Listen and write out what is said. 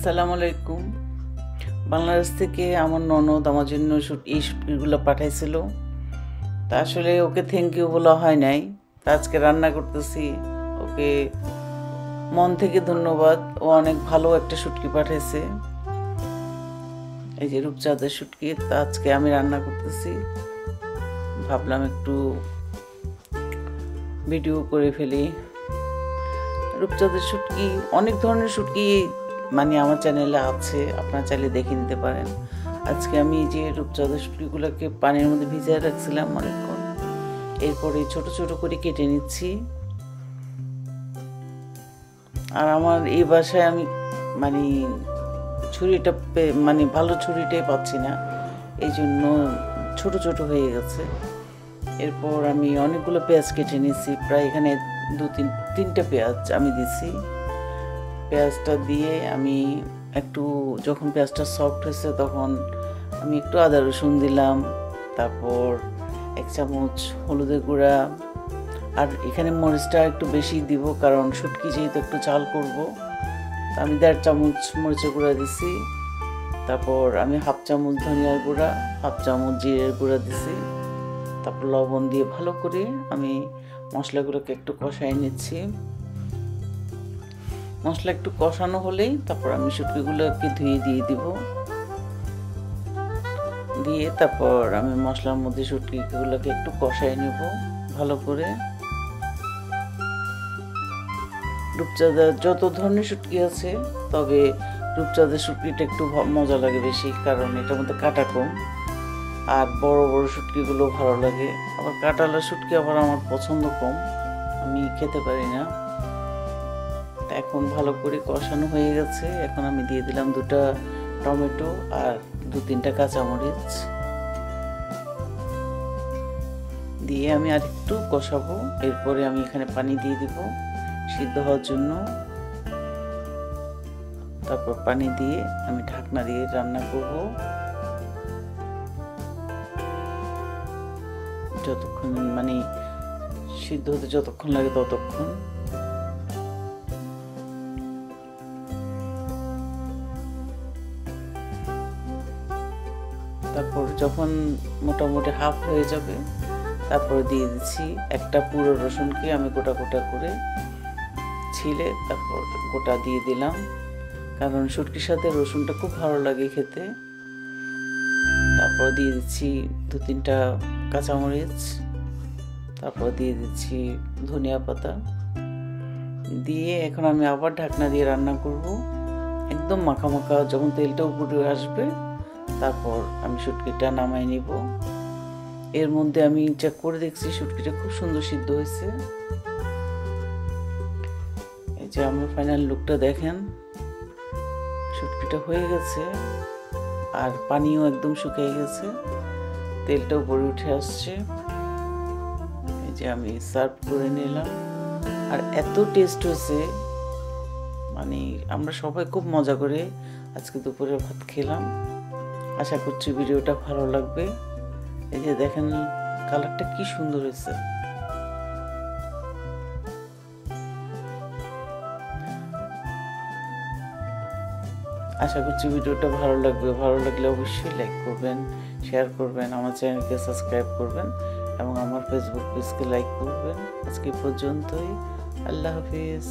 আসসালামু আলাইকুম। বাংলাদেশ থেকে আমার ননদ আমার জন্য এই শুটকিগুলো পাঠাইছিল। তা আসলে ওকে থ্যাংক ইউ বলা হয় নাই। তা আজকে রান্না করতেছি, ওকে মন থেকে ধন্যবাদ। ও অনেক ভালো একটা শুটকি পাঠাইছে, এই যে রূপচাঁদের শুটকি। তা আজকে আমি রান্না করতেছি, ভাবলাম একটু ভিডিও করে ফেলি। রূপচাঁদের শুটকি, অনেক ধরনের শুটকি মানে আমার চ্যানেলে আছে, আপনারা চাইলে দেখে নিতে পারেন। আজকে আমি যে রূপচাঁদের শুটকিগুলোকে পানির মধ্যে ভিজিয়ে রাখছিলাম অনেকক্ষণ, এরপরে ছোট ছোট করে কেটে নিচ্ছি। আর আমার এই বাসায় আমি মানে ছুরিটা মানে ভালো ছুরিটাই পাচ্ছি না, এই জন্য ছোট ছোট হয়ে গেছে। এরপর আমি অনেকগুলো পেঁয়াজ কেটে নিয়েছি, প্রায় এখানে তিনটা পেঁয়াজ আমি দিছি। পেঁয়াজটা দিয়ে আমি একটু, যখন পেঁয়াজটা সফট হয়েছে তখন আমি একটু আদা রসুন দিলাম, তারপর 1 চামচ হলুদের গুঁড়া, আর এখানে মরিচটা একটু বেশি দিব কারণ শুটকি যেহেতু একটু ঝাল করব। আমি 1.5 চামচ মরিচের গুঁড়া দিছি। তারপর আমি 1/2 চামচ ধনিয়ার গুঁড়া, 1/2 চামচ জিরের গুঁড়া দিছি। তারপর লবণ দিয়ে ভালো করে আমি মশলাগুলোকে একটু কষাই নিচ্ছি। মশলা একটু কষানো হলেই তারপর আমি শুটকিগুলোকে ধুয়ে দিয়ে দিব। দিয়ে তারপর আমি মশলার মধ্যে শুটকিগুলোকে একটু কষাই নেব ভালো করে। রূপচাঁদা যত ধরনের শুটকি আছে, তবে রূপচাঁদের শুটকিটা একটু মজা লাগে বেশি, কারণ এটার মধ্যে কাটা কম। আর বড় বড় শুটকিগুলো ভালো লাগে। আবার কাঁটালা শুটকি আবার আমার পছন্দ কম, আমি খেতে পারি না। এখন ভালো করে কষানো হয়ে গেছে। এখন আমি দিয়ে দিলাম 2টা টমেটো আর 2-3টা কাঁচামরিচ দিয়ে আমি আর একটু কষাবো। এরপরে আমি এখানে পানি দিয়ে দিব সিদ্ধ হওয়ার জন্য। তারপর পানি দিয়ে আমি ঢাকনা দিয়ে রান্না করব যতক্ষণ মানে সিদ্ধ হতে যতক্ষণ লাগে ততক্ষণ। তারপর যখন মোটামুটি হাফ হয়ে যাবে, তারপর দিয়ে দিচ্ছি একটা পুরো রসুনকে আমি গোটা গোটা করে ছিলে তারপর গোটা দিয়ে দিলাম, কারণ শুটকির সাথে রসুনটা খুব ভালো লাগে খেতে। তারপর দিয়ে দিচ্ছি 2-3টা কাঁচামরিচ, তারপর দিয়ে দিচ্ছি ধনিয়া পাতা দিয়ে এখন আমি আবার ঢাকনা দিয়ে রান্না করব একদম মাখা মাখা। যখন তেলটা উপরে আসবে তারপর আমি শুটকিটা নামাই নিব। এর মধ্যে আমি চেক করে দেখছি শুটকিটা খুব সুন্দর সিদ্ধ হয়েছে। এই যে আমার ফাইনাল লুকটা দেখেন, শুটকিটা হয়ে গেছে আর পানিও একদম শুকিয়ে গেছে, তেলটা উপরে উঠে আসছে। এই যে আমি সার্ভ করে নিলাম। আর এত টেস্ট হয়েছে, মানে আমরা সবাই খুব মজা করে আজকে দুপুরে ভাত খেলাম। আশা করছি ভিডিওটা ভালো লাগবে। এই যে দেখেন কালারটা কি সুন্দর হয়েছে। আশা করছি ভিডিওটা ভালো লাগবে। ভালো লাগলে অবশ্যই লাইক করবেন, শেয়ার করবেন, আমার চ্যানেলকে সাবস্ক্রাইব করবেন এবং আমার ফেসবুক পেজকে লাইক করবেন। আজকে পর্যন্তই, আল্লাহ হাফিজ।